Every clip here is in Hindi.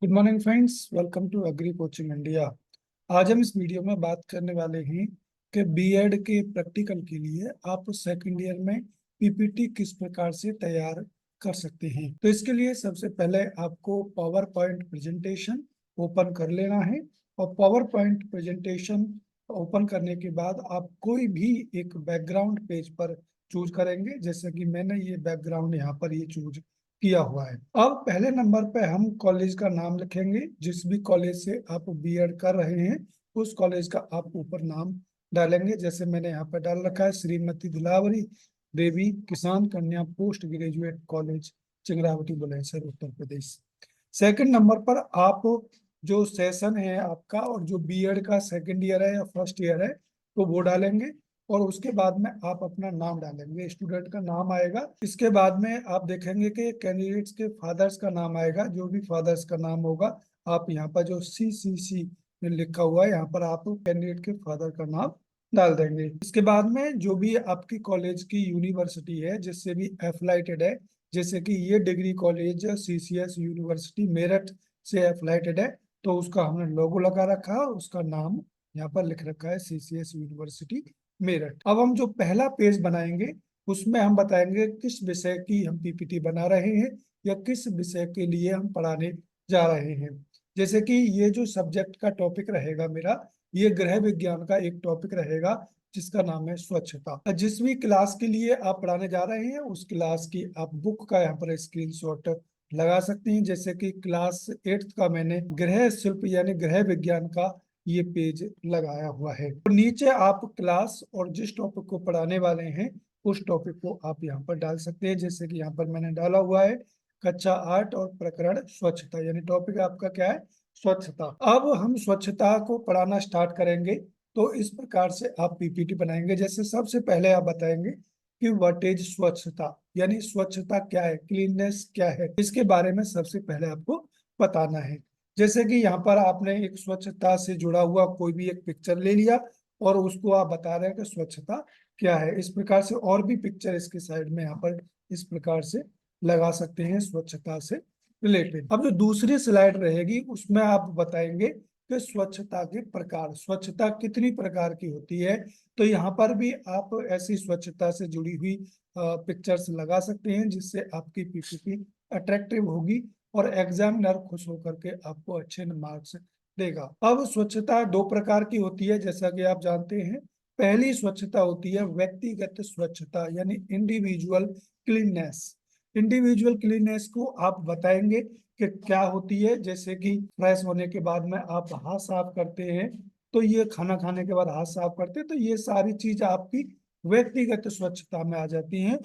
Good morning friends, welcome to agri coaching India. आज हम इस वीडियो में बात करने वाले हैं कि बीएड के प्रैक्टिकल के लिए आप सेकंड ईयर में पीपीटी किस प्रकार से तैयार कर सकते हैं। तो इसके लिए सबसे पहले आपको पावर पॉइंट प्रेजेंटेशन ओपन कर लेना है और पावर पॉइंट प्रेजेंटेशन ओपन करने के बाद आप कोई भी एक बैकग्राउंड पेज पर चूज करेंगे। जैसे कि मैंने ये बैकग्राउंड यहाँ पर ये चूज किया हुआ है। अब पहले नंबर पे हम कॉलेज का नाम लिखेंगे। जिस भी कॉलेज से आप बीएड कर रहे हैं उस कॉलेज का आप ऊपर नाम डालेंगे। जैसे मैंने यहाँ पर डाल रखा है श्रीमती दिलावरी देवी किसान कन्या post graduate college, चिंगरावटी Bulandshahr, Uttar Pradesh. Second number पर आप जो सेशन है आपका और जो बीएड का सेकंड ईयर है या फर्स्ट ईयर है तो वो डालेंगे और उसके बाद में आप अपना नाम डालेंगे। स्टूडेंट का नाम आएगा। इसके बाद में आप देखेंगे कि कैंडिडेट्स के फादर्स का नाम आएगा। जो भी फादर्स का नाम होगा आप यहाँ पर जो CCC में लिखा हुआ है यहाँ पर आप कैंडिडेट के फादर का नाम डाल देंगे। इसके बाद में जो भी आपकी कॉलेज की यूनिवर्सिटी है जिससे भी एफिलिएटेड है, जैसे कि ये degree college CCS university Meerut से एफिलिएटेड है तो उसका हमने लोगो लगा रखा है, उसका नाम यहाँ पर लिख रखा है CCS यूनिवर्सिटी मेरठ। अब हम जो पहला पेज बनाएंगे उसमें हम बताएंगे किस विषय की हम पीपीटी बना रहे हैं या किस विषय के लिए हम पढ़ाने जा रहे हैं। जैसे कि ये जो सब्जेक्ट का टॉपिक रहेगा मेरा, ये गृह विज्ञान का एक टॉपिक रहेगा जिसका नाम है स्वच्छता। जिस भी क्लास के लिए आप पढ़ाने जा रहे हैं उस क्लास की आप बुक का यहाँ पर स्क्रीनशॉट लगा सकते हैं। जैसे कि क्लास 8th का मैंने गृह शिल्प यानी गृह विज्ञान का ये पेज लगाया हुआ है। तो नीचे आप क्लास और जिस टॉपिक को पढ़ाने वाले हैं उस टॉपिक को आप यहाँ पर डाल सकते हैं। जैसे कि यहाँ पर मैंने डाला हुआ है कक्षा 8 और प्रकरण स्वच्छता, यानी टॉपिक आपका क्या है, स्वच्छता। अब हम स्वच्छता को पढ़ाना स्टार्ट करेंगे तो इस प्रकार से आप पीपीटी बनाएंगे। जैसे सबसे पहले आप बताएंगे कि व्हाट इज स्वच्छता, यानी स्वच्छता क्या है, क्लीननेस क्या है, इसके बारे में सबसे पहले आपको बताना है। जैसे कि यहाँ पर आपने एक स्वच्छता से जुड़ा हुआ कोई भी एक पिक्चर ले लिया और उसको आप बता रहे हैं कि स्वच्छता क्या है। इस प्रकार से और भी पिक्चर इसके साइड में यहाँ पर इस प्रकार से लगा सकते हैं स्वच्छता से रिलेटेड। अब जो दूसरी स्लाइड रहेगी उसमें आप बताएंगे कि स्वच्छता के प्रकार, स्वच्छता कितनी प्रकार की होती है। तो यहाँ पर भी आप ऐसी स्वच्छता से जुड़ी हुई पिक्चर्स लगा सकते हैं जिससे आपकी पीपीटी अट्रैक्टिव होगी और एग्जामिनर खुश होकर के आपको अच्छे मार्क्स देगा। अब स्वच्छता दो प्रकार की होती है जैसा कि आप जानते हैं। पहली स्वच्छता होती है व्यक्तिगत स्वच्छता यानी इंडिविजुअल क्लीननेस। इंडिविजुअल क्लीननेस को आप बताएंगे कि क्या होती है। जैसे कि फ्रेश होने के बाद में आप हाथ साफ करते हैं तो ये खाना खाने के बाद हाथ साफ करते हैं तो ये सारी चीज आपकी व्यक्तिगत स्वच्छता में आ जाती हैं।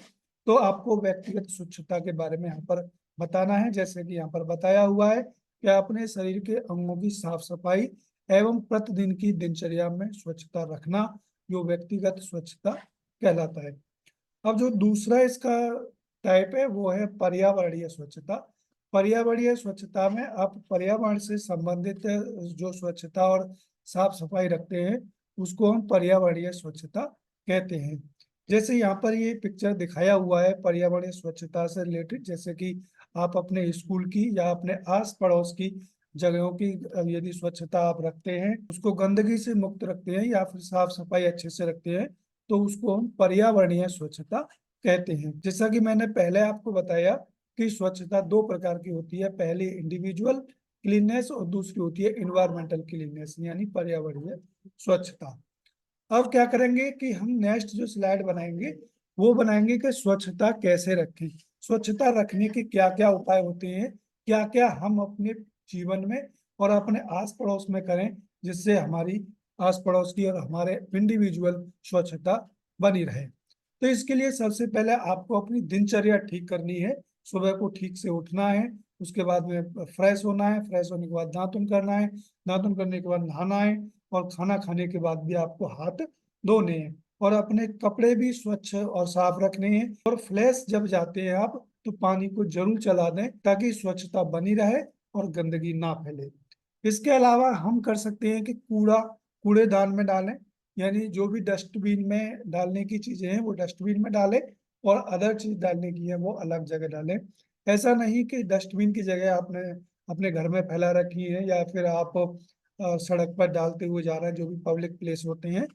तो आपको व्यक्तिगत स्वच्छता के बारे में यहाँ पर बताना है। जैसे कि यहाँ पर बताया हुआ है कि अपने शरीर के अंगों की साफ सफाई एवं प्रतिदिन की दिनचर्या में स्वच्छता रखना जो व्यक्तिगत स्वच्छता कहलाता है। अब जो दूसरा इसका टाइप है वो है पर्यावरणीय स्वच्छता। पर्यावरणीय स्वच्छता में आप पर्यावरण से संबंधित जो स्वच्छता और साफ सफाई रखते हैं उसको हम पर्यावरणीय स्वच्छता कहते हैं। जैसे यहाँ पर ये पिक्चर दिखाया हुआ है पर्यावरणीय स्वच्छता से रिलेटेड। जैसे कि आप अपने स्कूल की या अपने आस पड़ोस की जगहों की यदि स्वच्छता आप रखते हैं, उसको गंदगी से मुक्त रखते हैं या फिर साफ सफाई अच्छे से रखते हैं तो उसको हम पर्यावरणीय स्वच्छता कहते हैं। जैसा कि मैंने पहले आपको बताया कि स्वच्छता दो प्रकार की होती है, पहली इंडिविजुअल क्लीननेस और दूसरी होती है इन्वायरमेंटल क्लीननेस यानी पर्यावरणीय स्वच्छता। अब क्या करेंगे कि हम नेक्स्ट जो स्लाइड बनाएंगे वो बनाएंगे कि स्वच्छता कैसे रखें, स्वच्छता रखने के क्या क्या उपाय होते हैं, क्या क्या हम अपने जीवन में और अपने आस पड़ोस में करें जिससे हमारी आस पड़ोस की और हमारे इंडिविजुअल स्वच्छता बनी रहे। तो इसके लिए सबसे पहले आपको अपनी दिनचर्या ठीक करनी है। सुबह को ठीक से उठना है, उसके बाद में फ्रेश होना है, फ्रेश होने के बाद दातुन करना है, दातुन करने के बाद नहाना है और खाना खाने के बाद भी आपको हाथ धोने हैं और अपने कपड़े भी स्वच्छ और साफ रखने हैं। और फ्लैश जब जाते हैं आप तो पानी को जरूर चला दें ताकि स्वच्छता बनी रहे और गंदगी ना फैले। इसके अलावा हम कर सकते हैं कि कूड़ा कूड़ेदान में डालें, यानी जो भी डस्टबिन में डालने की चीजें हैं वो डस्टबिन में डालें और अदर चीज डालने की है वो अलग जगह डालें। ऐसा नहीं कि डस्टबिन की जगह आपने अपने घर में फैला रखी हैं या फिर आप सड़क पर डालते हुए जा रहे हैं, जो भी पब्लिक प्लेस होते हैं,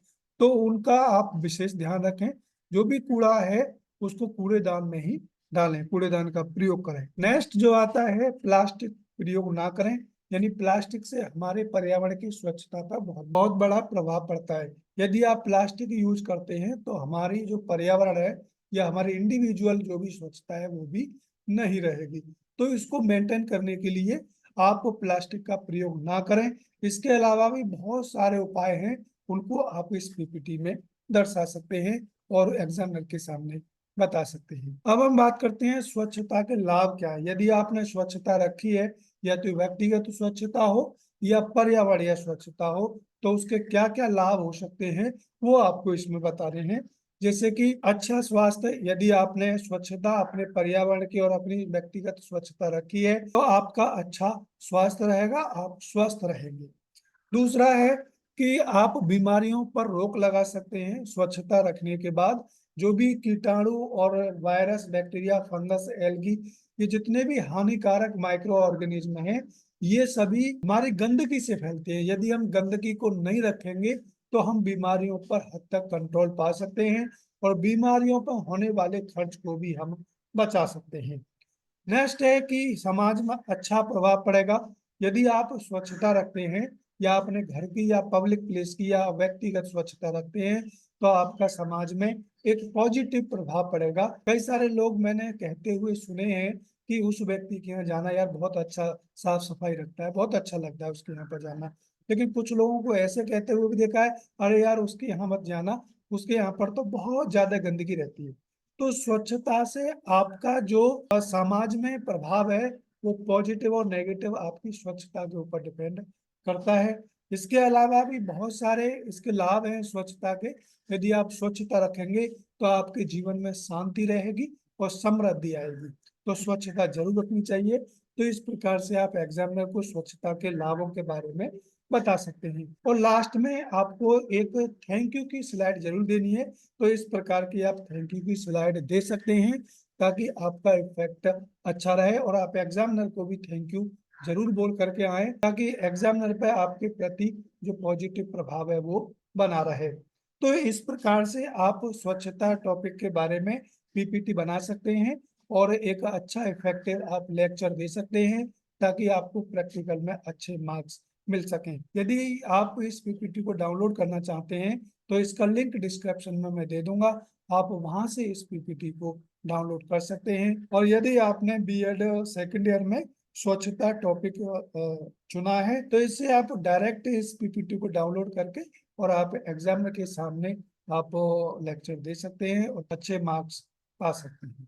तो उनका आप विशेष ध्यान रखें। जो भी कूड़ा है उसको कूड़ेदान में ही डालें, कूड़ेदान का प्रयोग करें। नेक्स्ट जो आता है, प्लास्टिक प्रयोग ना करें। यानी प्लास्टिक से हमारे पर्यावरण की स्वच्छता पर बहुत बहुत बड़ा प्रभाव पड़ता है। यदि आप प्लास्टिक यूज करते हैं तो हमारी जो पर्यावरण है या हमारी इंडिविजुअल जो भी स्वच्छता है वो भी नहीं रहेगी। तो इसको मेंटेन करने के लिए आप प्लास्टिक का प्रयोग ना करें। इसके अलावा भी बहुत सारे उपाय हैं, उनको आप इस पीपीटी में दर्शा सकते हैं और एग्जामिनर के सामने बता सकते हैं। अब हम बात करते हैं स्वच्छता के लाभ क्या है। यदि आपने स्वच्छता रखी है, या तो व्यक्तिगत स्वच्छता हो या पर्यावरणीय स्वच्छता हो, तो उसके क्या क्या लाभ हो सकते हैं वो आपको इसमें बता रहे हैं। जैसे कि अच्छा स्वास्थ्य, यदि आपने स्वच्छता अपने पर्यावरण की और अपनी व्यक्तिगत स्वच्छता रखी है तो आपका अच्छा स्वास्थ्य रहेगा, आप स्वस्थ रहेंगे। दूसरा है कि आप बीमारियों पर रोक लगा सकते हैं स्वच्छता रखने के बाद। जो भी कीटाणु और वायरस, बैक्टीरिया, फंगस, एल्गी, ये जितने भी हानिकारक माइक्रो ऑर्गेनिज्म हैं, ये सभी हमारी गंदगी से फैलते हैं। यदि हम गंदगी को नहीं रखेंगे तो हम बीमारियों पर हद तक कंट्रोल पा सकते हैं और बीमारियों पर होने वाले खर्च को भी हम बचा सकते हैं। नेक्स्ट है कि समाज में अच्छा प्रभाव पड़ेगा। यदि आप स्वच्छता रखते हैं या अपने घर की या पब्लिक प्लेस की या व्यक्तिगत स्वच्छता रखते हैं तो आपका समाज में एक पॉजिटिव प्रभाव पड़ेगा। कई सारे लोग मैंने कहते हुए सुने हैं कि उस व्यक्ति के यहाँ जाना यार बहुत अच्छा, साफ सफाई रखता है, बहुत अच्छा लगता है उसके यहाँ पर जाना। लेकिन कुछ लोगों को ऐसे कहते हुए भी देखा है, अरे यार उसके यहाँ मत जाना, उसके यहाँ पर तो बहुत ज्यादा गंदगी रहती है। तो स्वच्छता से आपका जो समाज में प्रभाव है वो पॉजिटिव और नेगेटिव आपकी स्वच्छता के ऊपर डिपेंड करता है। इसके अलावा भी बहुत सारे इसके लाभ हैं स्वच्छता के। यदि आप स्वच्छता रखेंगे तो आपके जीवन में शांति रहेगी और समृद्धि आएगी। तो स्वच्छता जरूर रखनी चाहिए। तो इस प्रकार से आप एग्जामिनर को स्वच्छता के लाभों के बारे में बता सकते हैं। और लास्ट में आपको एक थैंक यू की स्लाइड जरूर देनी है। तो इस प्रकार की आप थैंक यू की स्लाइड दे सकते हैं ताकि आपका इफेक्ट अच्छा रहे और आप एग्जामिनर को भी थैंक यू जरूर बोल करके आए, ताकि एग्जामिनर पे आपके प्रति जो पॉजिटिव प्रभाव है वो बना रहे। तो इस प्रकार से आप स्वच्छता टॉपिक के बारे में पीपीटी बना सकते हैं और एक अच्छा इफेक्टिव आप लेक्चर दे सकते हैं ताकि आपको प्रैक्टिकल में अच्छे मार्क्स मिल सकें। यदि आप इस पीपीटी को डाउनलोड करना चाहते हैं तो इसका लिंक डिस्क्रिप्शन में मैं दे दूंगा, आप वहां से इस पीपीटी को डाउनलोड कर सकते हैं। और यदि आपने बीएड सेकेंड ईयर में स्वच्छता टॉपिक चुना है तो इससे आप डायरेक्ट इस पीपीटी को डाउनलोड करके और आप एग्जाम के सामने आप लेक्चर दे सकते हैं और अच्छे मार्क्स पा सकते हैं।